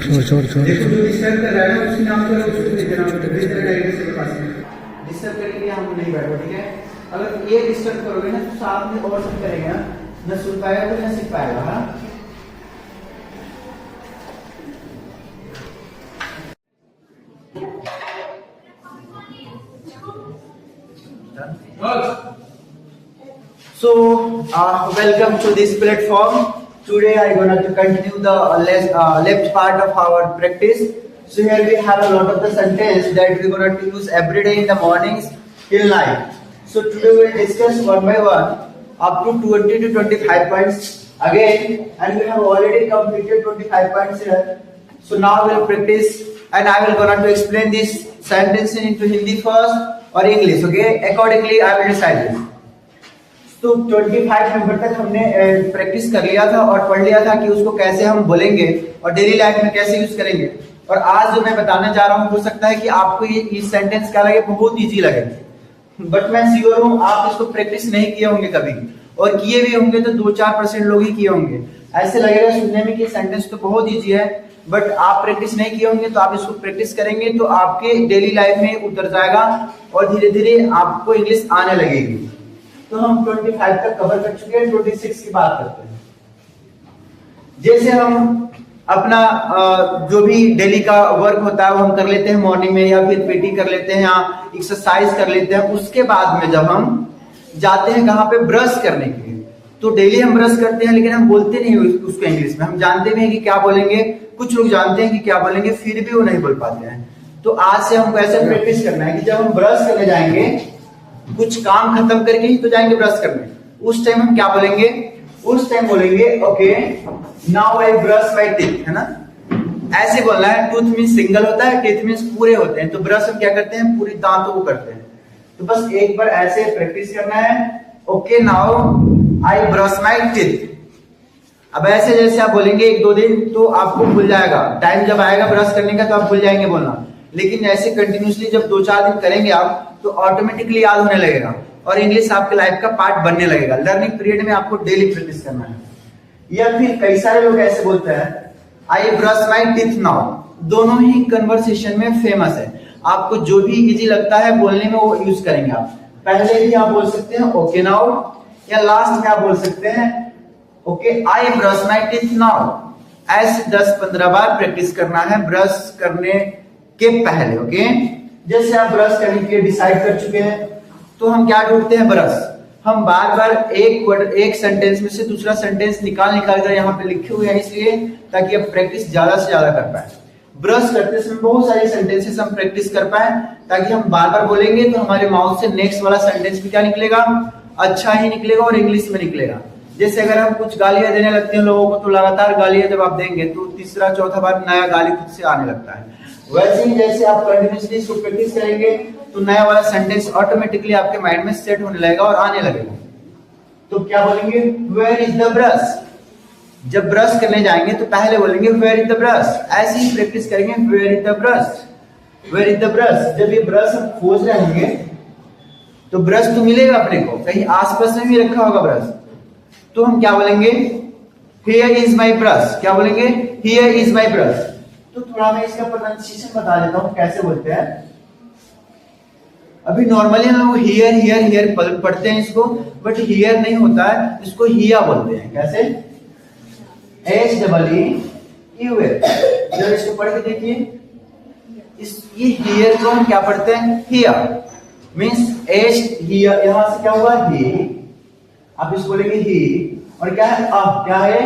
देखो जो डिस्टर्ब कर रहा है ना उसके नाम पर उसको भेज देना, भेज देना डायरेक्ट के पास में। डिस्टर्ब करने के लिए हम नहीं बैठो, ठीक है। अगर ये डिस्टर्ब करोगे ना तो साथ में और सब करेंगे ना, न सुन पाएगा तो न सीख पाएगा। हाँ So, welcome to this platform. Today I am going to continue the left part of our practice. So here we have a lot of the sentence that we are going to use every day in the mornings till night. So today we will discuss one by one up to 20 to 25 points again, and we have already completed 25 points here. So now we will practice, and I will going to explain this sentence into Hindi first or English. Okay, accordingly I will decide this. तो 25 number तक हमने practice कर लिया था और पढ़ लिया था कि उसको कैसे हम बोलेंगे और डेली लाइफ में कैसे यूज करेंगे। और आज जो मैं बताने जा रहा हूँ हो सकता है कि आपको ये सेंटेंस क्या लगे, बहुत इजी लगे, बट मैं श्योर हूँ आप इसको प्रैक्टिस नहीं किए होंगे कभी, और किए भी होंगे तो 2-4% लोग ही किए होंगे। ऐसे लगेगा सुनने में कि सेंटेंस तो बहुत इजी है, बट आप प्रैक्टिस नहीं किए होंगे। तो आप इसको प्रैक्टिस करेंगे तो आपके डेली लाइफ में उतर जाएगा और धीरे धीरे आपको इंग्लिश आने लगेगी। तो हम 25 तक कवर कर चुके हैं, 26 की बात करते हैं। जैसे हम अपना जो भी डेली का वर्क होता है वो हम कर लेते हैं मॉर्निंग में, या फिर पीटी कर लेते हैं या एक्सरसाइज कर लेते हैं। उसके बाद में जब हम जाते हैं कहाँ पे, ब्रश करने के लिए, तो डेली हम ब्रश करते हैं लेकिन हम बोलते नहीं उसको इंग्लिश में। हम जानते भी हैं कि क्या बोलेंगे, कुछ लोग जानते हैं कि क्या बोलेंगे, फिर भी वो नहीं बोल पाते हैं। तो आज से हमको ऐसे प्रैक्टिस करना है कि जब हम ब्रश करने जाएंगे, कुछ काम खत्म करके ही तो जाएंगे ब्रश करने, उस टाइम हम क्या बोलेंगे, उस टाइम बोलेंगे okay now I brush my teeth, है ना। ऐसे बोलना है। टूथ मींस सिंगल होता है, टीथ मींस पूरे होते हैं। तो ब्रश हम क्या करते हैं, पूरी दांतों को करते हैं। तो बस एक बार ऐसे प्रैक्टिस करना है, okay now I brush my teeth. अब ऐसे जैसे आप बोलेंगे 1-2 दिन तो आपको भूल जाएगा, टाइम जब आएगा ब्रश करने का तो आप भूल जाएंगे बोलना। लेकिन ऐसे कंटिन्यूसली जब 2-4 दिन करेंगे आप तो ऑटोमेटिकली याद होने लगेगा और इंग्लिश आपके लाइफ का पार्ट बनने लगेगा। लर्निंग पीरियड में आपको डेली प्रैक्टिस करना है। या फिर कई सारे लोग ऐसे बोलते हैं I brush my teeth now. दोनों ही कन्वर्सेशन में फेमस है। आपको जो भी इजी लगता है बोलने में वो यूज करेंगे आप। पहले भी आप बोल सकते हैं ओके नाउ, या लास्ट में आप बोल सकते हैं okay I brush my teeth now. ऐसे 10-15 बार प्रैक्टिस करना है ब्रश करने के पहले। ओके, जैसे आप ब्रश करने के लिए डिसाइड कर चुके हैं तो हम क्या ढूंढते हैं, ब्रश। हम बार बार एक सेंटेंस में से दूसरा सेंटेंस निकाल कर यहाँ पे लिखे हुए हैं, इसलिए ताकि आप प्रैक्टिस ज्यादा से ज्यादा कर पाए। ब्रश करते समय बहुत सारे सेंटेंसेस हम प्रैक्टिस कर पाए, ताकि हम बार बार बोलेंगे तो हमारे माउथ से नेक्स्ट वाला सेंटेंस भी क्या निकलेगा, अच्छा ही निकलेगा और इंग्लिश में निकलेगा। जैसे अगर हम कुछ गालियां देने लगते हैं लोगों को, तो लगातार गालियां जब आप देंगे तो तीसरा चौथा बार नया गाली खुद से आने लगता है। वैसे ही जैसे आप कंटिन्यूअसली इसको प्रैक्टिस करेंगे तो नया वाला सेंटेंस ऑटोमेटिकली आपके माइंड में सेट होने लगेगा और आने लगेगा। तो क्या बोलेंगे, वेयर इज द ब्रश। जब ब्रश करने जाएंगे तो पहले बोलेंगे वेयर इज द ब्रश। ऐसे ही प्रैक्टिस करेंगे, where is the brush, where is the brush. जब ये ब्रश हम खोज रहे होंगे तो ब्रश तो मिलेगा अपने को, कहीं आसपास में भी रखा होगा ब्रश, तो हम क्या बोलेंगे, हियर इज माई ब्रश। क्या बोलेंगे, हियर इज माई ब्रश। तो थोड़ा मैं इसका प्रोनाउंसिएशन बता देता हूँ कैसे बोलते हैं। अभी नॉर्मली हम लोग हियर हियर हियर पढ़ते हैं इसको, बट हियर नहीं होता है, इसको हिया बोलते हैं। कैसे, HEEUR। जब इसको पढ़ के देखिए, ये हियर को हम क्या पढ़ते हैं, हिया मीन्स एच हियर। यहां से क्या हुआ, ही, आप इसको बोलेंगे ही, और क्या है, क्या है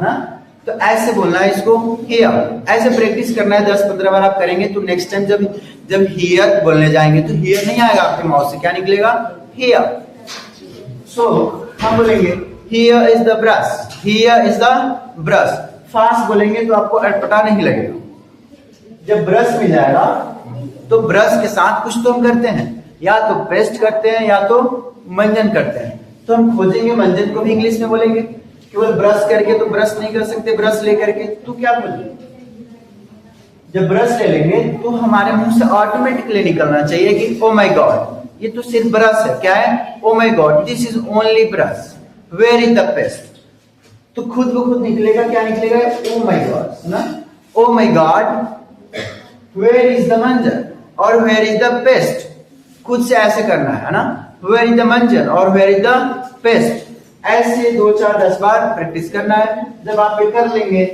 ना। तो ऐसे बोलना है इसको, हियर। ऐसे प्रैक्टिस करना है, 10-15 बार आप करेंगे तो नेक्स्ट टाइम जब हियर बोलने जाएंगे तो हियर नहीं आएगा आपके माउथ से, क्या निकलेगा, हियर। सो हम बोलेंगे here is the brush, here is the brush. Fast बोलेंगे तो आपको अटपटा नहीं लगेगा। जब ब्रश मिल जाएगा तो ब्रश के साथ कुछ तो हम करते हैं, या तो पेस्ट करते हैं या तो मंजन करते हैं। तो हम खोजेंगे मंजन को भी इंग्लिश में बोलेंगे। केवल ब्रश करके तो ब्रश नहीं कर सकते, ब्रश ले करके तो क्या बोलेंगे। जब ब्रश ले लेंगे तो हमारे मुंह से ऑटोमेटिकली निकलना चाहिए कि ओ माय गॉड, ये तो सिर्फ ब्रश है। क्या है, oh my god this is only brush, where is the paste. तो खुद ब खुद निकलेगा, क्या निकलेगा, ओ माय गॉड, ना, oh my god, where is the manjan और वेयर इज द पेस्ट। खुद से ऐसे करना है ना, वेयर इज द मंजन और वेयर इज द पेस्ट। ऐसे 2 4 10 बार प्रैक्टिस करना है। जब आप ये कर लेंगे,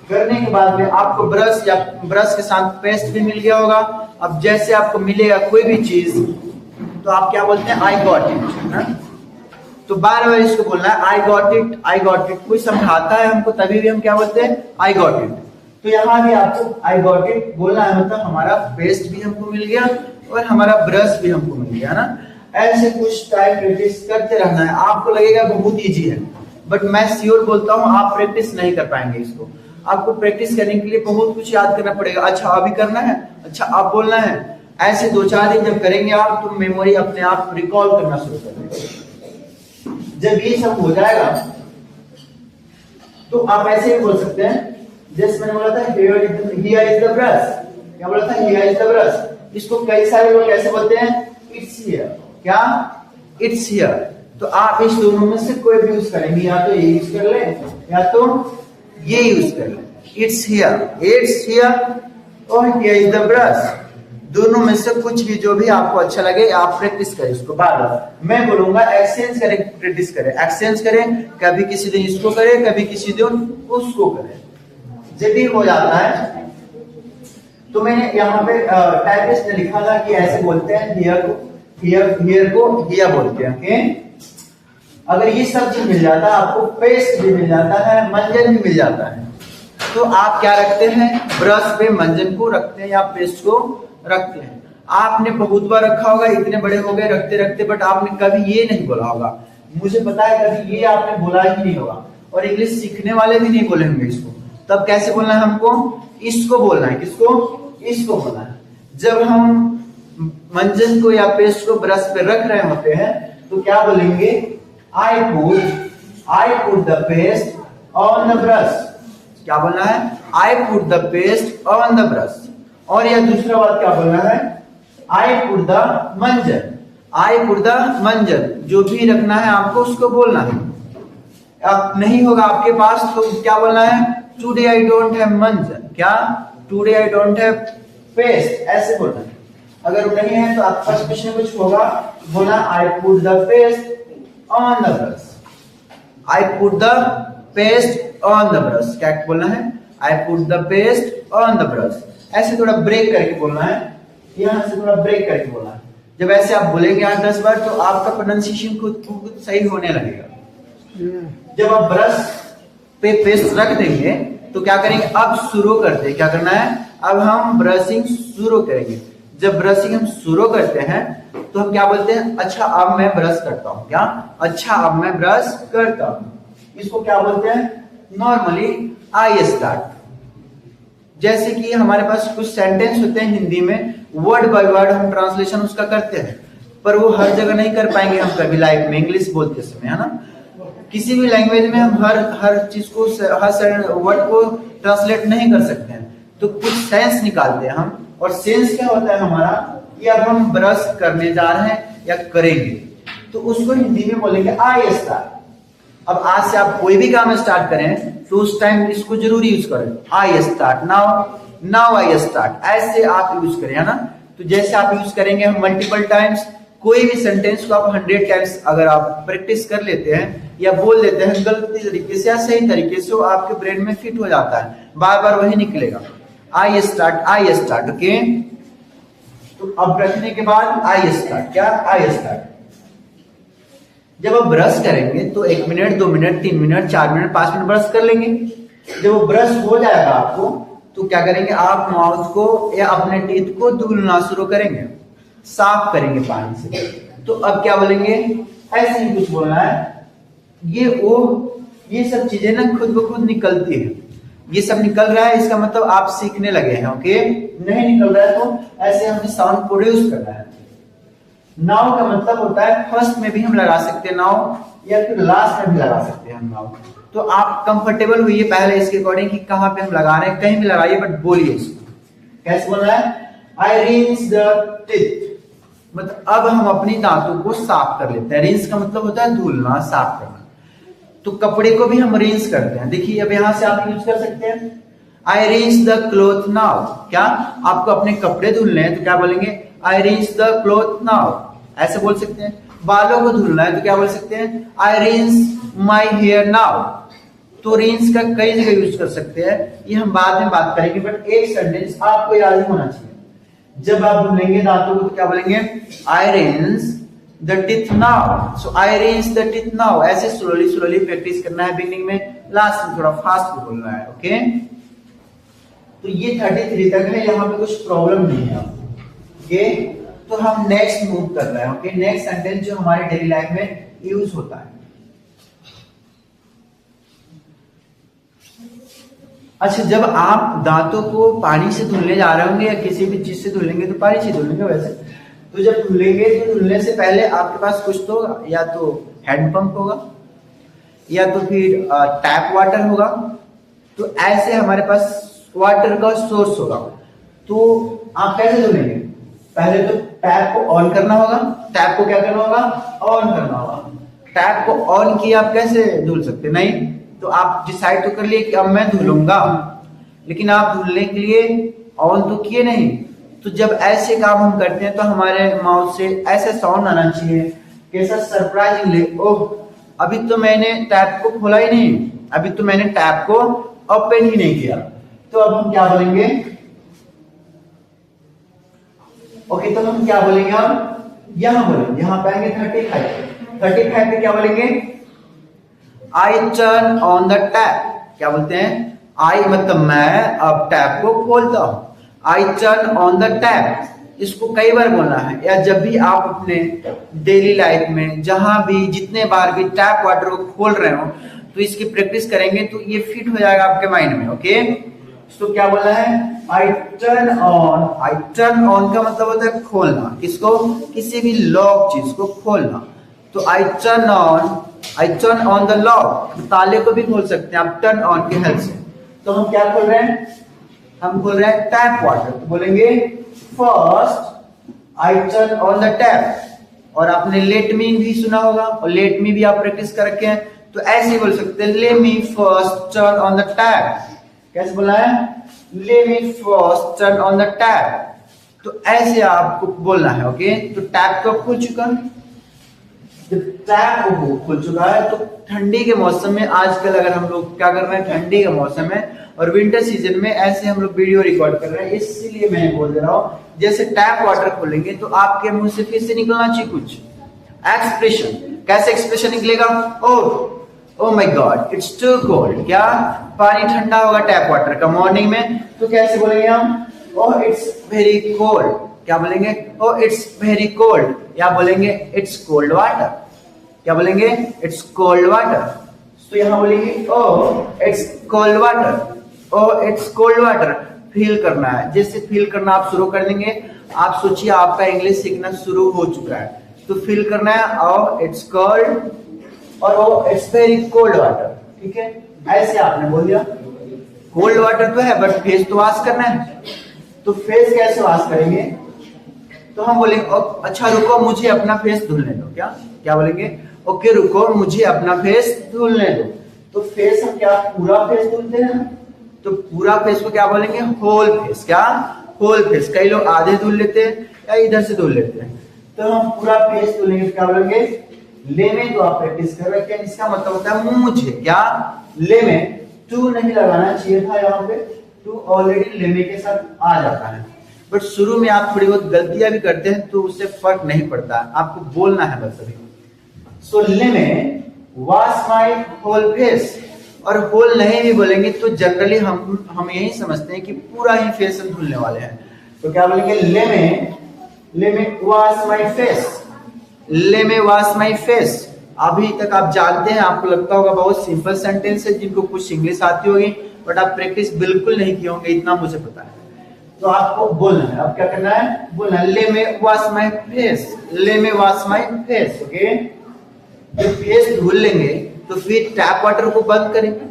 करने के बाद में आपको ब्रश या ब्रश के साथ पेस्ट भी मिल गया होगा। अब जैसे आपको मिलेगा कोई भी चीज तो आप क्या बोलते हैं, आई गॉट इट। तो बार बार इसको बोलना है, I got it, I got it. कोई समझाता है हमको तभी भी हम क्या बोलते हैं, आई गॉट इट। तो यहाँ भी आपको आई गॉट इट बोलना है, मतलब हमारा पेस्ट भी हमको मिल गया और हमारा ब्रश भी हमको मिल गया ना। ऐसे कुछ टाइम प्रैक्टिस करते रहना है। आपको लगेगा बहुत इजी है, बट मैं श्योर बोलता हूँ आप प्रैक्टिस नहीं कर पाएंगे इसको। आपको प्रैक्टिस करने के लिए बहुत कुछ याद करना पड़ेगा। अच्छा अभी करना है, अच्छा अब बोलना है। ऐसे 2 4 दिन जब करेंगे आप तो मेमोरी अपने आप रिकॉल करना शुरू कर देगा। जब ये सब हो जाएगा तो आप ऐसे भी बोल सकते हैं, जैसे मैंने बोला था हियर इज द ब्रश। क्या बोला था, हियर इज द ब्रश। इसको कई सारे लोग कैसे बोलते हैं, इट्स हियर। क्या, इट्स हियर। तो आप इस दोनों में से कोई भी यूज करेंगे, या तो ये यूज कर ले या तो ये यूज कर ले। इट्स हियर, इट्स हियर और हियर इज द ब्रश। दोनों में से कुछ भी जो भी आपको अच्छा लगे आप प्रैक्टिस करें उसको बार बार। मैं बोलूंगा एक्सचेंज करें, प्रैक्टिस करें, एक्सचेंज करें। कभी किसी दिन इसको करें, कभी किसी दिन उसको करें। जब भी हो जाता है तो मैंने यहाँ पे टाइपिस्ट ने लिखा था कि ऐसे बोलते हैं, हियर को हिया बोलते हैं। ओके, अगर ये सब चीज मिल जाता है आपको, पेस्ट भी मिल जाता है, मंजन भी मिल जाता है, तो आप क्या रखते हैं, ब्रश पे मंजन को रखते हैं या पेस्ट को रखते हैं। आपने बहुत बार रखा होगा, इतने बड़े हो गए रखते रखते, बट आपने कभी ये नहीं बोला होगा। मुझे पता है कभी ये आपने बोला ही नहीं होगा, और इंग्लिश सीखने वाले भी नहीं बोले होंगे इसको। तब कैसे बोलना है हमको, इसको बोलना है। किसको, इसको बोलना है। जब हम मंजन को या पेस्ट को ब्रश पे रख रहे होते हैं तो क्या बोलेंगे, I put the paste on the brush. क्या बोलना है, I put the paste on the brush. और यह दूसरा बात क्या बोलना है, आई पुट द मंजन, आई पुट द मंजन। जो भी रखना है आपको उसको बोलना है। अब नहीं होगा आपके पास तो क्या बोलना है, टुडे आई डोंट हैव मंजन। क्या, today I don't have paste, ऐसे बोलना है। अगर नहीं है तो आप फर्स्ट क्वेश्चन में कुछ होगा, बोला I put the paste on the brush, I put the paste on the brush. क्या बोलना है, I put the paste on the brush. ऐसे थोड़ा ब्रेक करके बोलना है, यहां से थोड़ा ब्रेक करके बोलना है। जब ऐसे आप बोलेंगे 8-10 बार तो आपका प्रोनाउंसिएशन खुद सही होने लगेगा। जब आप ब्रश पे पेस्ट रख देंगे तो क्या करेंगे, अब शुरू करते हैं। क्या करना है, अब हम ब्रशिंग शुरू करेंगे। जब ब्रशिंग हम शुरू करते हैं तो हम क्या बोलते हैं, अच्छा अब मैं ब्रश करता हूं। क्या, अच्छा अब मैं ब्रश करता हूं। इसको क्या बोलते हैं, नॉर्मली आई स्टार्ट। जैसे कि हमारे पास कुछ सेंटेंस होते हैं हिंदी में, वर्ड बाय वर्ड हम ट्रांसलेशन उसका करते हैं, पर वो हर जगह नहीं कर पाएंगे हम कभी लाइफ में इंग्लिश बोलते समय, है ना। किसी भी लैंग्वेज में हम हर चीज को, हर वर्ड को ट्रांसलेट नहीं कर सकते हैं, तो कुछ सेंस निकालते हैं हम। और सेंस क्या होता है हमारा, कि अब हम ब्रश करने जा रहे हैं या करेंगे, तो उसको हिंदी में बोलेंगे आई स्टार्ट। अब आज से आप कोई भी काम स्टार्ट करें तो उस टाइम इसको जरूर यूज करें, I start, now I start, ऐसे आप यूज करें, है ना। तो जैसे आप यूज करेंगे हम मल्टीपल टाइम्स, कोई भी सेंटेंस को आप 100 टाइम्स अगर आप प्रैक्टिस कर लेते हैं या बोल लेते हैं गलती तरीके से या सही तरीके से, वो आपके ब्रेन में फिट हो जाता है, बार बार वही निकलेगा, I start, I start. Okay, तो अब रखने के बाद आई स्टार्ट। क्या, आई स्टार्ट। जब आप ब्रश करेंगे तो 1 minute, 2 minute, 3 minute, 4 minute, 5 minute brush कर लेंगे। जब वो ब्रश हो जाएगा आपको तो क्या करेंगे, आप माउथ को या अपने टीथ को धुलना शुरू करेंगे, साफ करेंगे पानी से। तो अब क्या बोलेंगे, ऐसे ही कुछ बोलना है, ये सब चीजें ना खुद ब खुद निकलती है। ये सब निकल रहा है इसका मतलब आप सीखने लगे हैं। ओके, नहीं निकल रहा है तो ऐसे हमें साउंड प्रोड्यूस करना है। नाउ का मतलब होता है फर्स्ट में भी हम लगा सकते हैं नाउ, या फिर लास्ट में भी लगा सकते हैं हम नाउ। तो आप कंफर्टेबल हुई पहले इसके अकॉर्डिंग कि कहां पे हम लगा रहे हैं, कहीं भी लगाइए बट बोलिए इसको। कैसे बोलना है, आई रिंस द टीथ, मतलब अब हम अपनी दांतों को साफ कर लेते हैं। रिंस का मतलब होता है धुलना, साफ करना। तो कपड़े को भी हम रिंस करते हैं। देखिए अब यहां से आप यूज कर सकते हैं, आई रिंस द क्लोथ नाउ, क्या आपको अपने कपड़े धुलने हैं तो क्या बोलेंगे I rinse the cloth now, ऐसे बोल सकते हैं। बालों को धुलना है तो क्या बोल सकते हैं आई रिंस माई हेयर नाउ। तो रिंस का कई जगह यूज कर सकते हैं, ये हम बाद में बात करेंगे, बट एक सेंटेंस आपको याद ही होना चाहिए। जब आप धुलेंगे दांतों को तो क्या बोलेंगे I rinse the teeth now. So I rinse the teeth now, ऐसे स्लोली स्लोली प्रैक्टिस करना है बिगिनिंग में, लास्ट में थोड़ा फास्ट बोलना है। ओके, तो ये 33 तक है, यहाँ पे कुछ प्रॉब्लम नहीं है आपको। ओके, तो हम नेक्स्ट मूव कर रहे हैं। ओके, नेक्स्ट सेंटेंस जो हमारे डेली लाइफ में यूज होता है। अच्छा, जब आप दांतों को पानी से धुलने जा रहे होंगे या किसी भी चीज से धुलेंगे तो पानी से धुलेंगे वैसे, तो जब धुलेंगे तो धुलने से पहले आपके पास कुछ तो होगा, या तो हैंडपंप होगा या तो फिर टैप वाटर होगा। तो ऐसे हमारे पास वाटर का सोर्स होगा, तो आप कैसे धुलेंगे? पहले तो टैप को ऑन करना होगा। टैप को क्या करना होगा? ऑन करना होगा। टैप को ऑन किया आप कैसे धुल सकते? नहीं, तो आप डिसाइड तो कर लिए कि अब मैं धुलूंगा, लेकिन आप धुलने के लिए ऑन तो किए नहीं। तो जब ऐसे काम हम करते हैं तो हमारे माउथ से ऐसा साउंड आना चाहिए, कैसा सरप्राइजिंगली, ओह अभी तो मैंने टैप को खोला ही नहीं, अभी तो मैंने टैप को ओपन ही नहीं किया। तो अब हम क्या बोलेंगे? ओके, तो हम क्या बोलेंगे? अब यहां बोलेंगे, यहां पे आएंगे 35 पे क्या बोलेंगे? I turn on the tap. क्या बोलते हैं? आई मतलब मैं, अब टैप को खोलता हूं। I turn on the tap, इसको कई बार बोलना है, या जब भी आप अपने डेली लाइफ में जहां भी जितने बार भी टैप वाटर को खोल रहे हो तो इसकी प्रैक्टिस करेंगे तो ये फिट हो जाएगा आपके माइंड में। ओके, तो क्या बोलना है? I turn on. I turn on का मतलब होता है खोलना, किसको? किसी भी लॉक चीज को खोलना। तो I turn on the lock, ताले को भी खोल सकते हैं आप टर्न ऑन की हेल्प से। तो हम क्या खोल रहे हैं? हम खोल रहे हैं टैप वाटर। तो बोलेंगे first I turn on the tap. और आपने लेट मी भी सुना होगा, और लेट मी भी आप प्रैक्टिस कर रखे हैं, तो ऐसे ही बोल सकते हैं let me first turn on the tap. कैसे बोला है? Let me first turn on the tap. तो ऐसे आपको बोलना है। ओके, तो टैप तो खुल चुका है, जब टैप खुल चुका है तो ठंडी के मौसम में आजकल अगर हम लोग क्या कर रहे हैं, ठंडी का मौसम है और विंटर सीजन में ऐसे हम लोग वीडियो रिकॉर्ड कर रहे हैं, इसीलिए मैं बोल दे रहा हूँ जैसे टैप वाटर खोलेंगे तो आपके मुंह से फिर से निकलना चाहिए कुछ एक्सप्रेशन। कैसे एक्सप्रेशन निकलेगा? Oh my god it's too cold. क्या पानी ठंडा होगा टैप वाटर का मॉर्निंग में, तो कैसे बोलेंगे हम? Oh it's very cold. क्या बोलेंगे? ओह इट्स वेरी कोल्ड, या बोलेंगे इट्स कोल्ड वाटर। क्या बोलेंगे? It's cold water. तो यहां बोलेंगे oh it's cold water. Oh it's cold water. Feel करना है, जैसे फील करना आप शुरू कर देंगे, आप सोचिए आपका इंग्लिश सीखना शुरू हो चुका है। तो फील करना है ओह इट्स कोल्ड और oh it's very cold water. ठीक है, ऐसे आपने बोल दिया। कोल्ड वाटर तो है बट फेस तो वॉश करना है, तो फेस कैसे वॉश करेंगे? तो हम बोलेंगे अच्छा रुको मुझे अपना फेस धुलने दो। क्या बोलेंगे? ओके रुको मुझे अपना फेस धुलने दो। तो फेस हम क्या पूरा फेस धुलते हैं? तो पूरा फेस को क्या बोलेंगे? Whole face. क्या? Whole face. कई लोग आधे धुल लेते हैं या इधर से धुल लेते हैं, तो हम पूरा फेस धुलेंगे। क्या बोलेंगे? ले में तो आप प्रैक्टिस कर रहे हैं, इसका मतलब होता है मुझे। क्या? ले में टू नहीं लगाना चाहिए था, यहाँ पे टू ऑलरेडी ले में के साथ आ जाता है, बट शुरू में आप थोड़ी बहुत गलतियां भी करते हैं तो उससे फर्क नहीं पड़ता, आपको बोलना है बस अभी। सो ले में वॉश माई होल फेस। और होल नहीं भी बोलेंगे तो जनरली हम यही समझते हैं कि पूरा ही फेस हम धुलने वाले हैं। तो क्या बोलेंगे? ले में वॉश माई फेस। ले में वॉश माई फेस। अभी तक आप जानते हैं, आपको लगता होगा बहुत सिंपल सेंटेंस है, जिनको कुछ इंग्लिश आती होगी बट आप प्रैक्टिस बिल्कुल नहीं किए होंगे, इतना मुझे पता है। तो आपको बोलना है, अब क्या करना है? बोलना है ले में वॉश माई फेस। ले में वॉश माई फेस। ओके, जब फेस धुल लेंगे तो फिर टैप वाटर को बंद करेंगे,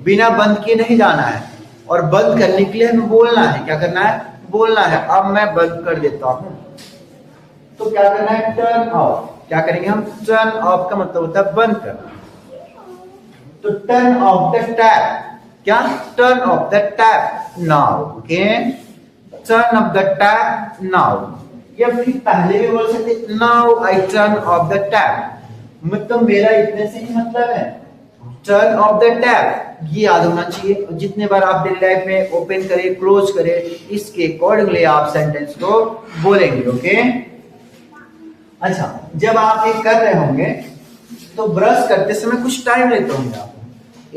बिना बंद किए नहीं जाना है। और बंद करने के लिए हमें बोलना है। क्या करना है? बोलना है अब मैं बंद कर देता हूं। तो क्या करना है? Turn off. क्या करेंगे हम? टर्न ऑफ का मतलब होता है बंद करना। तो टर्न ऑफ द टैप। क्या? Turn off the tap now. Okay, turn off the tap now, या फिर पहले भी बोल सकते now I turn off the tap, मतलब मेरा इतने से ही मतलब है। टर्न ऑफ द टैप ये याद होना चाहिए, जितने बार आप डेली लाइफ में ओपन करें क्लोज करें इसके अकॉर्डिंगली आप सेंटेंस को बोलेंगे। ओके, अच्छा, जब आप ये कर रहे होंगे तो ब्रश करते समय कुछ टाइम लेते होंगे आप,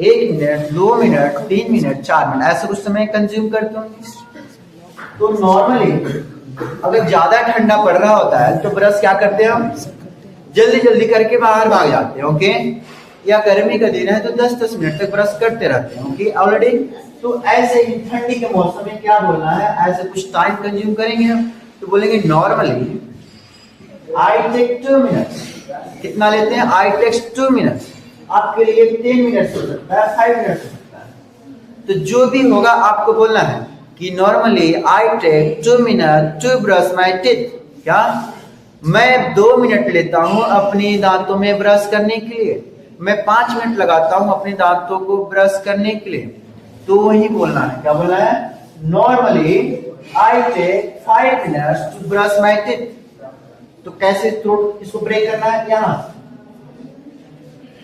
1 मिनट 2 मिनट 3 मिनट 4 मिनट ऐसे कुछ समय कंज्यूम करते होंगे। तो नॉर्मली अगर ज्यादा ठंडा पड़ रहा होता है तो ब्रश क्या करते हैं हम, जल्दी जल्दी करके बाहर भाग जाते हैं। ओके, या गर्मी का दिन है तो 10-10 मिनट तक ब्रश करते रहते हैं। ओके ऑलरेडी, तो ऐसे ही ठंडी के मौसम में क्या बोलना है, ऐसे कुछ टाइम कंज्यूम करेंगे हम, तो बोलेंगे नॉर्मली आई टेक 2 मिनट्स। कितना लेते हैं? आई टेक्स 2 मिनट्स। आपके लिए 10 मिनट्स हो सकता है, 5 मिनट्स हो सकता है। तो जो भी होगा आपको बोलना है कि normally I take 2 minute to brush my teeth. क्या? मैं 2 मिनट लेता हूं अपनी दांतों में ब्रश करने के लिए, मैं 5 मिनट लगाता हूं अपने दांतों को ब्रश करने के लिए। तो वही बोलना है, क्या बोलना है? Normally I take 5 minutes to brush my teeth. तो कैसे थ्रोट इसको ब्रेक करना है? यहां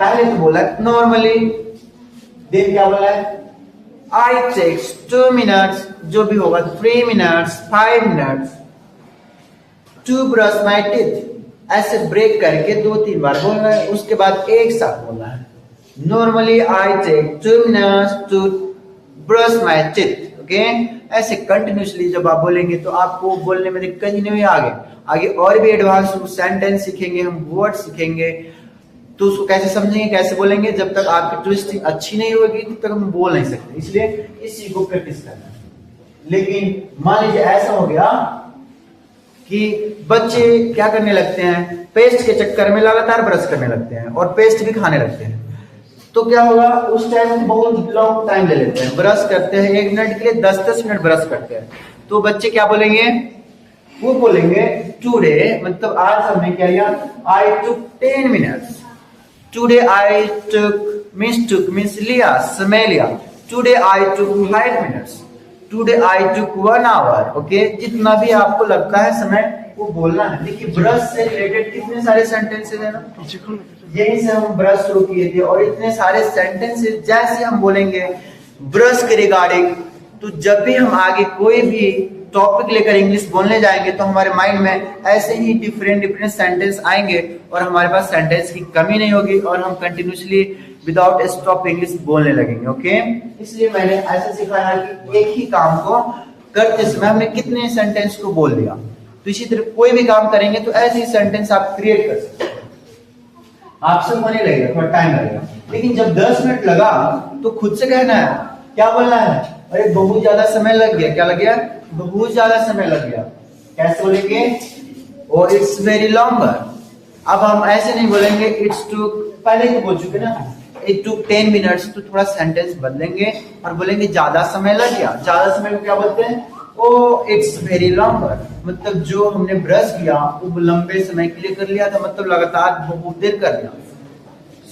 पहले तो बोला नॉर्मली, देन क्या बोला है? आई टेक्स 2 मिनट्स, जो भी होगा 3 minutes 5 minutes to brush my teeth. ऐसे ब्रेक करके 2-3 बार बोलना है, उसके बाद एक साथ बोलना है normally I take 2 minutes to brush my teeth. Okay, ऐसे कंटिन्यूसली जब आप बोलेंगे तो आपको बोलने में दिक्कत ही नहीं हुई। आगे और भी एडवांस सेंटेंस सीखेंगे हम, वर्ड सीखेंगे, तो उसको कैसे समझेंगे, कैसे बोलेंगे। जब तक आपकी ट्विस्टिंग अच्छी नहीं होगी तब तक हम बोल नहीं सकते, इसलिए इस चीज को प्रैक्टिस करना है। लेकिन मान लीजिए ऐसा हो गया कि बच्चे क्या करने लगते हैं, पेस्ट के चक्कर में लगातार ब्रश करने लगते हैं और पेस्ट भी खाने लगते हैं, तो क्या होगा? उस टाइम बहुत लॉन्ग टाइम ले लेते हैं, ब्रश करते हैं 1 मिनट के लिए 10-10 मिनट ब्रश करते हैं। तो बच्चे क्या बोलेंगे? वो बोलेंगे टुडे, मतलब आज हमने क्या किया, I took 10 minutes. Today I took means लिया, समय लिया। Today I took 5 minutes, today I took 1 hour. Okay, जितना भी आपको लगता है समय वो बोलना है। देखिए ब्रश से रिलेटेड कितने सारे सेंटेंसेस है ना, यहीं से हम ब्रश शुरू किए थे, और इतने सारे सेंटेंसेस जैसे हम बोलेंगे ब्रश के रिगार्डिंग, तो जब भी हम आगे कोई भी टॉपिक लेकर इंग्लिश बोलने जाएंगे तो हमारे माइंड में ऐसे ही डिफरेंट सेंटेंस आएंगे और हमारे पास सेंटेंस की कमी नहीं होगी और हम कंटिन्यूसली विदाउट स्टॉप इंग्लिश बोलने लगेंगे। ओके, इसलिए मैंने ऐसे सिखाया कि एक ही काम को करते समय हमने कितने सेंटेंस को बोल दिया। तो इसी तरह कोई भी काम करेंगे तो ऐसे ही सेंटेंस आप क्रिएट कर सकते हैं। आपसे होने लगेगा, थोड़ा टाइम लगेगा, लेकिन जब 10 मिनट लगा तो खुद से कहना है, क्या बोलना है? अरे बहुत ज्यादा समय लग गया। क्या लग गया? बहुत ज्यादा समय लग गया। कैसे बोलेंगे? Oh it's very longer. अब हम ऐसे नहीं बोलेंगे इट्स टू, पहले ही बोल चुके ना, इट टुक 10 मिनट्स, तो थोड़ा सेंटेंस बदलेंगे और बोलेंगे ज्यादा समय लग गया। ज्यादा समय को क्या बोलते हैं? ओ इट्स वेरी लॉन्गर, मतलब जो हमने ब्रश किया वो लंबे समय के लिए कर लिया था, मतलब लगातार बहुत देर कर लिया।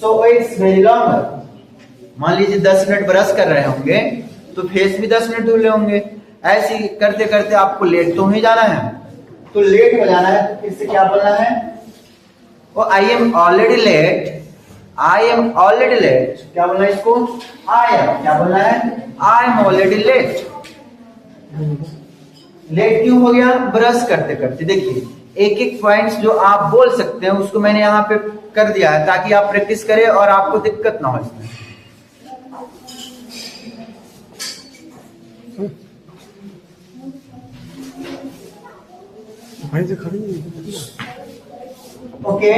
So it's very longer. मान लीजिए 10 मिनट ब्रश कर रहे होंगे तो फेस भी 10 मिनट धुले होंगे। ऐसे ही करते करते आपको लेट तो ही जाना है, तो लेट हो जाना है तो फिर से क्या बोलना है? Oh I am already late, I am already late. क्या बोलना है इसको? आई एम, क्या बोलना है? I am already late. Late क्यों हो गया? ब्रश करते करते। देखिए एक एक पॉइंट्स जो आप बोल सकते हैं उसको मैंने यहाँ पे कर दिया है ताकि आप प्रैक्टिस करें और आपको दिक्कत ना हो इसमें। Okay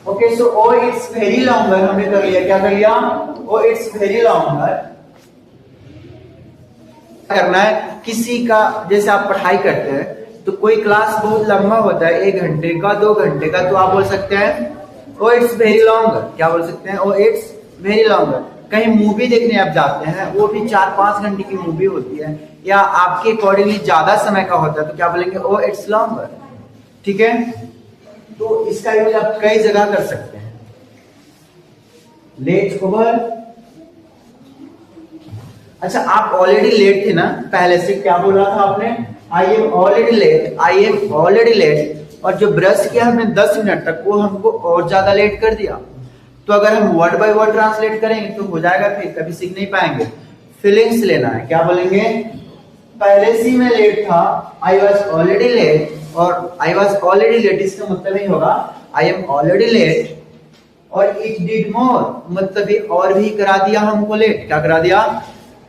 okay, so oh it's very longer हमने कर लिया। क्या कर लिया? Oh it's very longer. करना है किसी का, जैसे आप पढ़ाई करते हैं तो कोई क्लास बहुत लंबा होता है, 1 घंटे का 2 घंटे का, तो आप बोल सकते हैं ओ इट्स वेरी लॉन्गर। क्या बोल सकते हैं? Oh it's very longer. कहीं मूवी देखने आप जाते हैं, वो भी 4-5 घंटे की मूवी होती है या आपके अकॉर्डिंगली ज्यादा समय का होता है, तो क्या बोलेंगे? Oh it's longer. ठीक है, तो इसका यूज आप कई जगह कर सकते हैं। लेट ओवर अच्छा, आप ऑलरेडी लेट थे ना पहले से, क्या बोल रहा था आपने? I am already late, I am already late. और जो ब्रश किया हमने 10 मिनट तक, वो हमको और ज्यादा लेट कर दिया। तो अगर हम वर्ड बाय वर्ड ट्रांसलेट करेंगे तो हो जाएगा, फिर कभी सीख नहीं पाएंगे। फीलिंग्स लेना है, क्या बोलेंगे? पहले से मैं लेट था, आई वॉज ऑलरेडी लेट, और आई वॉज ऑलरेडी लेट इसका मतलब ही होगा आई एम ऑलरेडी लेट। और इट डिड मोर मतलब ये और भी करा दिया हमको लेट। क्या करा दिया?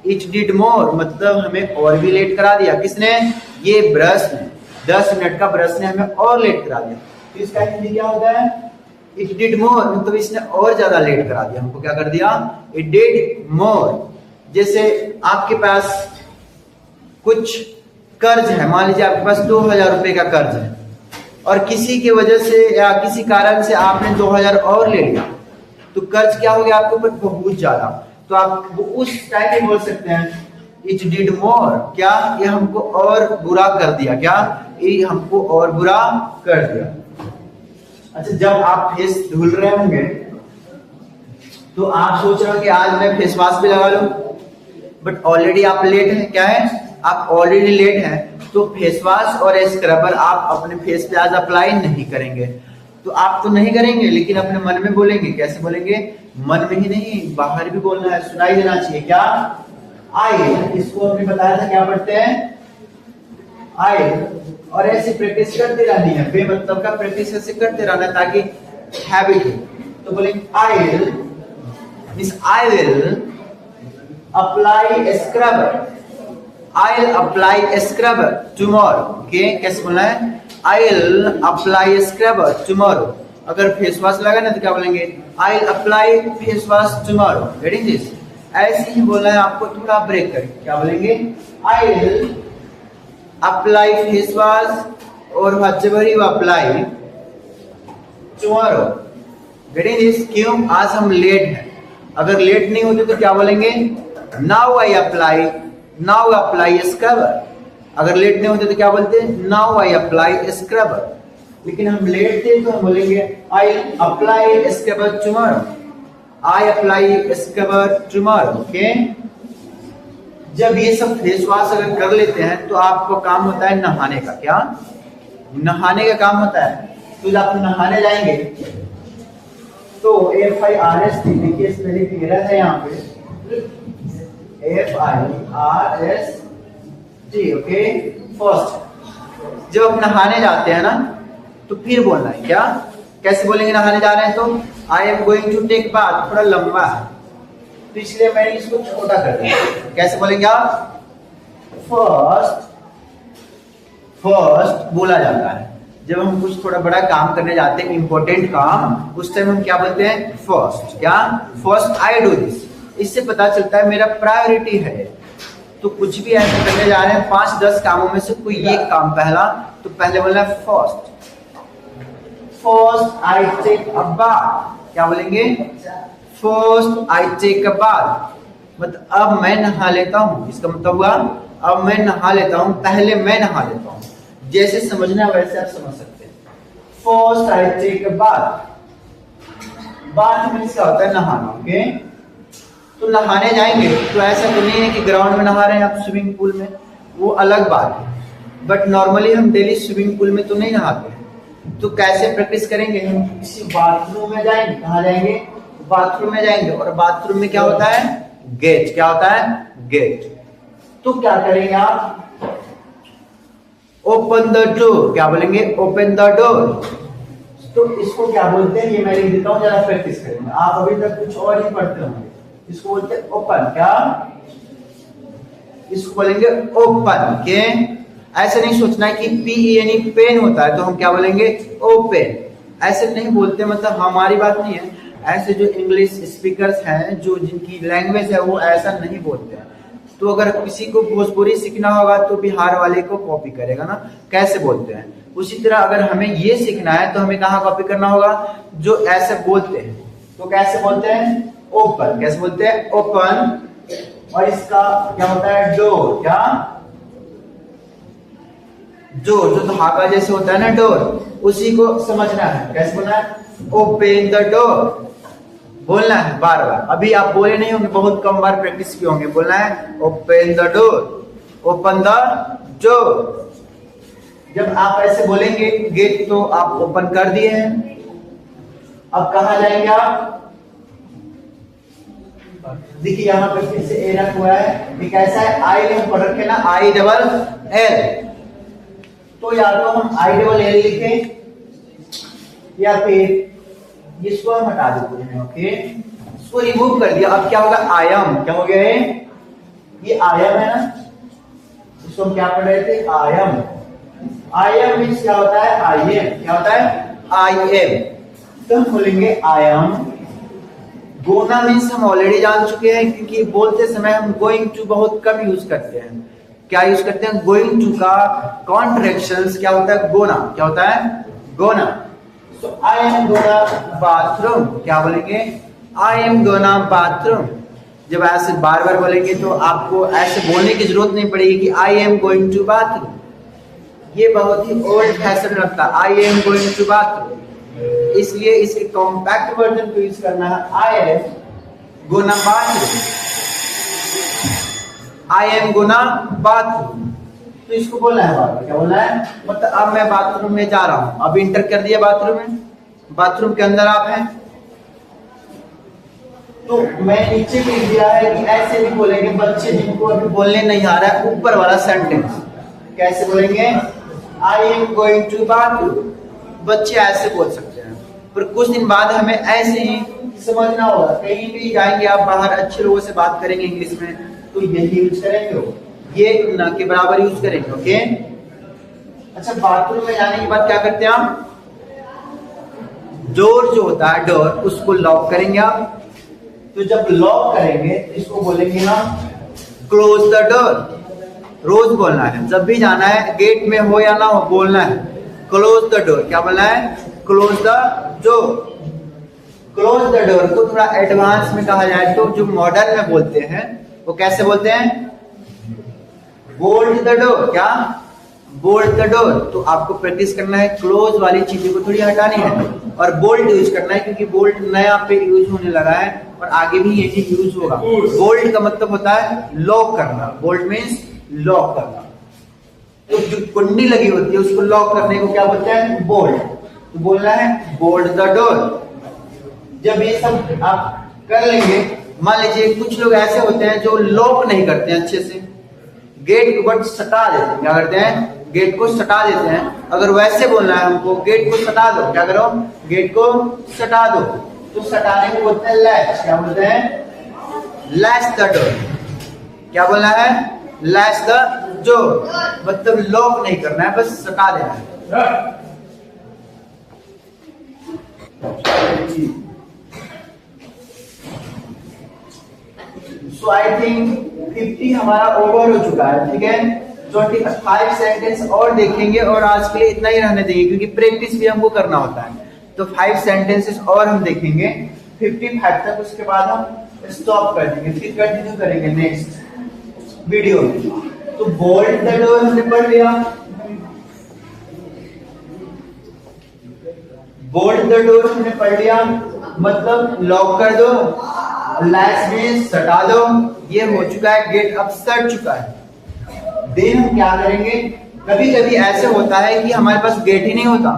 इट डिड मोर मतलब हमें और भी लेट करा दिया। किसने? ये ब्रश ने। 10 मिनट का ब्रश ने हमें और लेट करा दिया। तो इसका हिंदी क्या होता है? इट डिड मोर मतलब इसने और ज्यादा लेट करा दिया हमको। क्या कर दिया? It did more. जैसे आपके पास कुछ कर्ज है, मान लीजिए आपके पास 2000 रुपए का कर्ज है, और किसी की वजह से या किसी कारण से आपने 2000 और ले लिया, तो कर्ज क्या हो गया आपके ऊपर? बहुत ज्यादा। तो आप उस टाइप में बोल सकते हैं इट डिड मोर। क्या? ये हमको और बुरा कर दिया। क्या? ये हमको और बुरा कर दिया। अच्छा, जब आप फेस धुल रहे होंगे तो आप सोच रहे हो कि आज मैं फेस वॉश भी लगा लूं, बट ऑलरेडी आप लेट हैं। क्या है? आप ऑलरेडी लेट हैं, तो फेस वॉश और स्क्रबर आप अपने फेस पे आज अप्लाई नहीं करेंगे। तो आप तो नहीं करेंगे, लेकिन अपने मन में बोलेंगे। कैसे बोलेंगे? मन में ही नहीं, बाहर भी बोलना है, सुनाई देना चाहिए। क्या? आई, इसको हमने बताया था क्या पढ़ते हैं? आई। और ऐसे प्रैक्टिस करते रहनी है, बेमतलब का प्रैक्टिस ऐसे करते रहना ताकि हैबिट हो। तो बोलेंगे I will, means I will apply scrubber, I'll apply a scrubber tomorrow. Okay, कैसे बोलना है? I'll apply a scrubber tomorrow. अगर फेस वॉश लगा ना तो क्या बोलेंगे? I'll apply face wash tomorrow. Getting this? ऐसे ही बोलना है आपको, थोड़ा ब्रेक करके। क्या बोलेंगे? I'll apply face wash और whatever you apply tomorrow. Getting this? क्यों? आज हम लेट हैं। अगर लेट नहीं होते तो क्या बोलेंगे? Now I apply, now apply scrubber. अगर लेट नहीं होते तो क्या बोलते हैं? Now I apply scrubber. लेकिन हम लेट थे तो हम बोलेंगे I apply scrubber tomorrow, I apply scrubber tomorrow. Okay, जब ये सब फेस वॉश अगर कर लेते हैं तो आपको काम होता है नहाने का। क्या? नहाने का काम होता है। तो जब आप नहाने जाएंगे तो FIRS देखिए, स्पेलिंग एरर है यहाँ पे, FIRST। Okay, first. जब आप नहाने जाते हैं ना तो फिर बोलना है। क्या? कैसे बोलेंगे? नहाने जा रहे हैं तो I am going to take bath, थोड़ा लंबा है तो इसलिए मैंने इसको छोटा कर दिया। कैसे बोलेंगे आप? फर्स्ट। फर्स्ट बोला जाता है जब हम कुछ थोड़ा बड़ा काम करने जाते हैं, इंपॉर्टेंट काम, उस टाइम हम क्या बोलते हैं? फर्स्ट। क्या? First I do this. इससे पता चलता है मेरा प्रायोरिटी है। तो कुछ भी ऐसा करने जा रहे हैं, 5-10 कामों में से कोई एक काम पहला, तो पहले बोलना है first. First I take a bath. क्या बोलेंगे? First I take a bath मतलब अब मैं नहा लेता हूँ। इसका मतलब हुआ अब मैं नहा लेता हूँ, पहले मैं नहा लेता हूँ। जैसे समझना वैसे आप समझ सकते हैं। First I take a bath. Bath means क्या होता है? नहाना। ओके, तो नहाने जाएंगे तो ऐसा तो नहीं है कि ग्राउंड में नहा रहे हैं आप, स्विमिंग पूल में, वो अलग बात है। बट नॉर्मली हम डेली स्विमिंग पूल में तो नहीं नहाते हैं। तो कैसे प्रैक्टिस करेंगे? हम किसी बाथरूम में जाएंगे। कहाँ जाएंगे? बाथरूम में जाएंगे। और बाथरूम में क्या होता है? गेट। क्या होता है? गेट। तो क्या करेंगे आप? Open the door. क्या बोलेंगे? Open the door. तो इसको क्या बोलते हैं ये मैं लिख देता हूँ, जरा प्रैक्टिस करेंगे। आप अभी तक कुछ और ही पढ़ते होंगे। इसको बोलते हैं ओपन। क्या? इसको बोलेंगे ओपन। के ऐसे नहीं सोचना है कि PEN पेन होता है तो हम क्या बोलेंगे? ओपन। ऐसे नहीं बोलते, मतलब हमारी बात नहीं है। ऐसे जो इंग्लिश स्पीकर्स हैं, जो जिनकी लैंग्वेज है, वो ऐसा नहीं बोलते हैं। तो अगर किसी को भोजपुरी सीखना होगा तो बिहार वाले को कॉपी करेगा ना, कैसे बोलते हैं। उसी तरह अगर हमें ये सीखना है तो हमें कहाँ कॉपी करना होगा? जो ऐसे बोलते हैं। तो कैसे बोलते हैं? ओपन। कैसे बोलते हैं? ओपन। और इसका क्या होता है? डोर। क्या? डोर, जो धागा जैसे होता है ना डोर, उसी को समझना है। कैसे बोलना है? Open the door. बोलना है बार बार। अभी आप बोले नहीं होंगे, बहुत कम बार प्रैक्टिस किए होंगे। बोलना है open the door, open the door. जब आप ऐसे बोलेंगे गेट तो आप ओपन कर दिए हैं। अब कहाँ जाएंगे आप? देखिए यहाँ पे फिर से ए रखा हुआ है, ये कैसा है? आई ने ऊपर रखे ना, आई डबल एल। तो या तो हम आई डबल एल लिखें या फिर इसको हम हटा देते हैं। ओके, इसको रिमूव कर दिया। अब क्या होगा? आयम। क्या हो गया है? ये आयम है ना, इसको हम क्या पढ़ रहे थे? आयम। आयम मीन्स क्या होता है? I am. क्या होता है? I M. तो हम बोलेंगे आयम। गोना मीन्स हम ऑलरेडी जान चुके हैं, क्योंकि बोलते समय हम गोइंग टू बहुत कम यूज करते हैं। क्या यूज करते हैं? गोइंग टू का कॉन्ट्रैक्शंस क्या होता है? गोना। क्या होता है? Gonna. So I am gonna bathroom. क्या बोलेंगे? I am gonna bathroom. जब ऐसे बार बार बोलेंगे तो आपको ऐसे बोलने की जरूरत नहीं पड़ेगी कि I am going to bathroom. ये बहुत ही ओल्ड फैशन लगता है, I am going to bathroom. इसलिए इसके कॉम्पैक्ट वर्जन को यूज करना है, I am gonna bathroom. I am gonna bathroom. तो इसको बोलना है बार। क्या बोलना है? मतलब अब मैं बाथरूम में जा रहा हूं। अब इंटर कर दिया बाथरूम में, बाथरूम के अंदर आप हैं। तो मैं नीचे लिख दिया है कि ऐसे भी बोलेंगे बच्चे जिनको अभी बोलने नहीं आ रहा है, ऊपर वाला सेंटेंस कैसे बोलेंगे? I am going to bathroom. बच्चे ऐसे बोल सकते हैं, पर कुछ दिन बाद हमें ऐसे ही समझना होगा। कहीं भी जाएंगे आप बाहर, अच्छे लोगों से बात करेंगे इंग्लिश में, तो यही यूज करेंगे, ये ना के बराबर यूज करेंगे। ओके, अच्छा, बाथरूम में जाने के बाद क्या करते हैं हम? डोर जो होता है, डोर, उसको लॉक करेंगे आप। तो जब लॉक करेंगे तो इसको बोलेंगे हम क्लोज द डोर। रोज बोलना है, जब भी जाना है, गेट में हो या ना हो, बोलना है क्लोज द डोर। क्या बोलना है? Close the door. Close the door को थोड़ा एडवांस में कहा जाए तो जो मॉडर्न में बोलते हैं वो कैसे बोलते हैं? Bolt the door. क्या? Bolt the door. तो आपको प्रैक्टिस करना है, क्लोज वाली चीजों को थोड़ी हटानी है और बोल्ट यूज करना है, क्योंकि बोल्ट नया पे यूज होने लगा है और आगे भी यही यूज होगा। बोल्ट का मतलब होता है लॉक करना। बोल्ट मीन्स लॉक करना। तो जो कुंडी लगी होती है उसको लॉक करने को क्या बोलते हैं? बोल्ट। तो बोलना है बोल्ट द डोर। जब ये सब आप कर लेंगे, मान लीजिए कुछ लोग ऐसे होते हैं जो लॉक नहीं करते हैं अच्छे से, गेट को बट सटा देते हैं। क्या करते हैं? गेट को सटा देते हैं। अगर वैसे बोलना है हमको, गेट को सटा दो। क्या करो? गेट को सटा दो। तो सटाने को बोलते हैं लैच। क्या बोलते हैं? Latch the door. क्या बोलना है? Latch the door. मतलब लॉक नहीं करना है, बस सटा देना है। सो आई थिंक 50 हमारा ओवर हो चुका है। ठीक है, 25 सेंटेंस और देखेंगे और आज के लिए इतना ही रहने देंगे, क्योंकि प्रैक्टिस भी हमको करना होता है। तो 5 सेंटेंसेस और हम देखेंगे 55 तक, उसके बाद हम स्टॉप कर देंगे, फिर कंटिन्यू करेंगे नेक्स्ट वीडियो में। तो बोल्ट द डोर हमने पढ़ लिया, बोल्ट द डोर हमने पढ़ लिया, मतलब लॉक कर दो, लैच मींस सटा दो। ये हो चुका है, गेट अब सट चुका है। देन हम क्या करेंगे? कभी कभी ऐसे होता है कि हमारे पास गेट ही नहीं होता।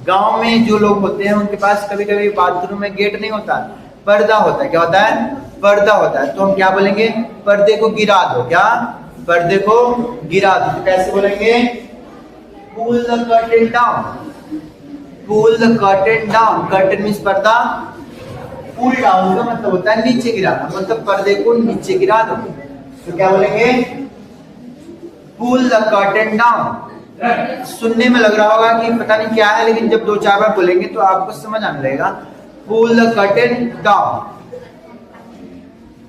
गांव में जो लोग होते हैं उनके पास कभी कभी बाथरूम में गेट नहीं होता, पर्दा होता है। क्या होता है? पर्दा होता है। तो हम क्या बोलेंगे? पर्दे को गिरा दो। क्या? पर्दे को गिरा दो। तो कैसे बोलेंगे? Pull the curtain down. Pull the curtain down. Curtain means पर्दा, पुल डाउन का मतलब होता है नीचे गिराना, मतलब पर्दे को नीचे गिरा दो। तो क्या बोलेंगे? Pull the curtain down. सुनने में लग रहा होगा कि पता नहीं क्या है, लेकिन जब 2-4 बार बोलेंगे तो आपको समझ आने लगेगा। Pull the curtain down.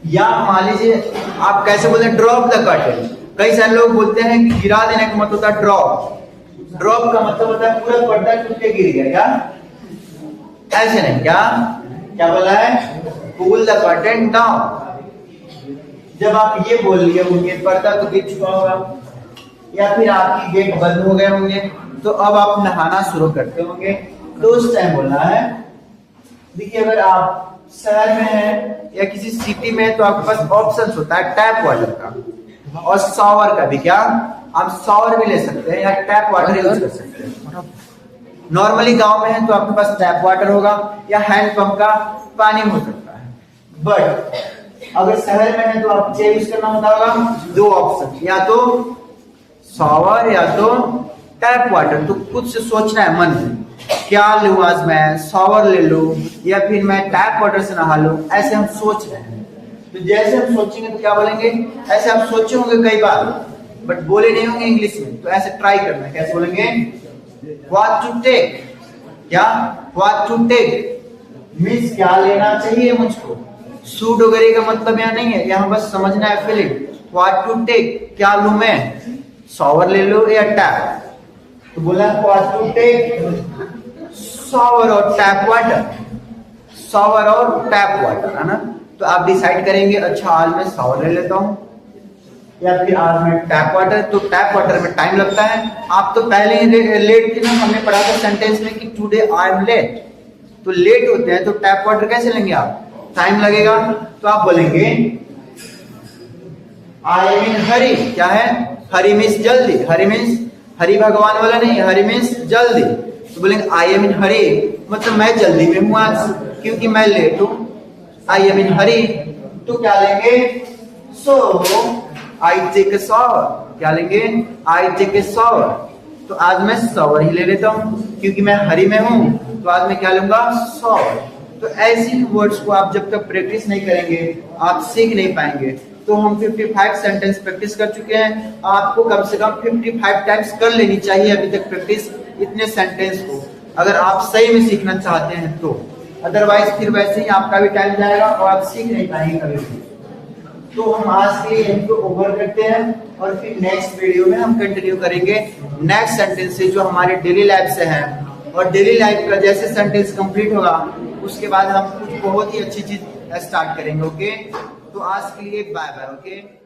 या मान लीजिए आप कैसे बोलते हैं? Drop the curtain. कई सारे लोग बोलते हैं कि गिरा देने का मतलब होता है ड्रॉप। ड्रॉप का मतलब होता है पूरा पर्दा टूट के गिर गया। क्या? ऐसे नहीं। क्या क्या बोला है? Pull the curtain down. जब आप ये बोल लिए होंगे पर्दा तो गिर चुका होगा, या फिर आपकी गेट बंद हो गए होंगे, तो अब आप नहाना शुरू करते होंगे, तो उस टाइम बोलना है। देखिए, अगर आप शहर में है या किसी सिटी में है तो आपके पास ऑप्शन होता है टैप वाटर का और शॉवर का भी। क्या आप शॉवर भी ले सकते हैं या टैप वाटर यूज कर सकते हैं। नॉर्मली गांव में है तो आपके पास टैप वाटर होगा या हैंड पंप का पानी हो सकता है। बट अगर शहर में है तो आपको क्या यूज करना होगा, दो ऑप्शन, या तो शॉवर या तो टैप वाटर। तो कुछ से सोचना है मन में, क्या लूं आज मैं, शॉवर ले लूं या फिर मैं टैप वाटर से नहा लूं, ऐसे हम सोच रहे हैं। तो जैसे हम सोचेंगे तो क्या बोलेंगे, ऐसे आप सोचे होंगे कई बार बट बोले नहीं होंगे इंग्लिश में, तो ऐसे ट्राई करना है। कैसे बोलेंगे, व्हाट टू टेक। क्या व्हाट टू टेक मीन्स क्या लेना चाहिए मुझको। सूट वगैरह का मतलब यहाँ नहीं है, यहाँ बस समझना है फीलिंग। व्हाट टू टेक क्या लूं मैं, शॉवर ले लो या टैप। तो बोला व्हाट टू टेक शॉवर और टैप वाटर, शॉवर और टैप वाटर, है ना। तो आप डिसाइड करेंगे, अच्छा आज मैं शॉवर ले लेता हूँ या फिर आज मैं टैप वाटर। तो टैप वाटर में टाइम लगता है। आप तो पहले ही लेट थे ना, हमने पढ़ा था सेंटेंस में कि टुडे आई एम लेट। तो लेट होते हैं तो टैप वाटर कैसे लेंगे आप, टाइम लगेगा। तो आप बोलेंगे आई एम इन हरी। क्या है, हरी मीन्स जल्दी, हरी मीन्स हरि भगवान वाला नहीं, हरी मीन्स जल्दी। तो बोलेंगे आई एम इन हरी मतलब मैं जल्दी में हूं आज क्योंकि मैं लेट हूं। आई एम इन हरी तो क्या लेंगे, सो आई टेक ए शॉवर। क्या लेंगे, आई टेक ए शॉवर। तो आज मैं शॉवर ही ले लेता हूँ क्योंकि मैं हरी में हूँ, तो आज मैं क्या लूंगा, शॉवर। तो ऐसी वर्ड्स को आप जब तक प्रैक्टिस नहीं करेंगे आप सीख नहीं पाएंगे। तो हम 55 सेंटेंस प्रैक्टिस कर चुके हैं। आपको कम से कम 55 टाइम्स कर लेनी चाहिए अभी तक प्रैक्टिस इतने सेंटेंस को, अगर आप सही में सीखना चाहते हैं तो। अदरवाइज फिर वैसे ही आपका भी टाइम जाएगा और आप सीख नहीं पाएंगे कभी भी। तो हम आज के लिए यहीं को ओवर करते हैं और फिर नेक्स्ट वीडियो में हम कंटिन्यू करेंगे नेक्स्ट सेंटेंस से जो हमारे डेली लाइफ से है। और डेली लाइफ का जैसे सेंटेंस कंप्लीट होगा उसके बाद हम कुछ बहुत ही अच्छी चीज स्टार्ट करेंगे। ओके, तो आज के लिए बाय बाय। ओके।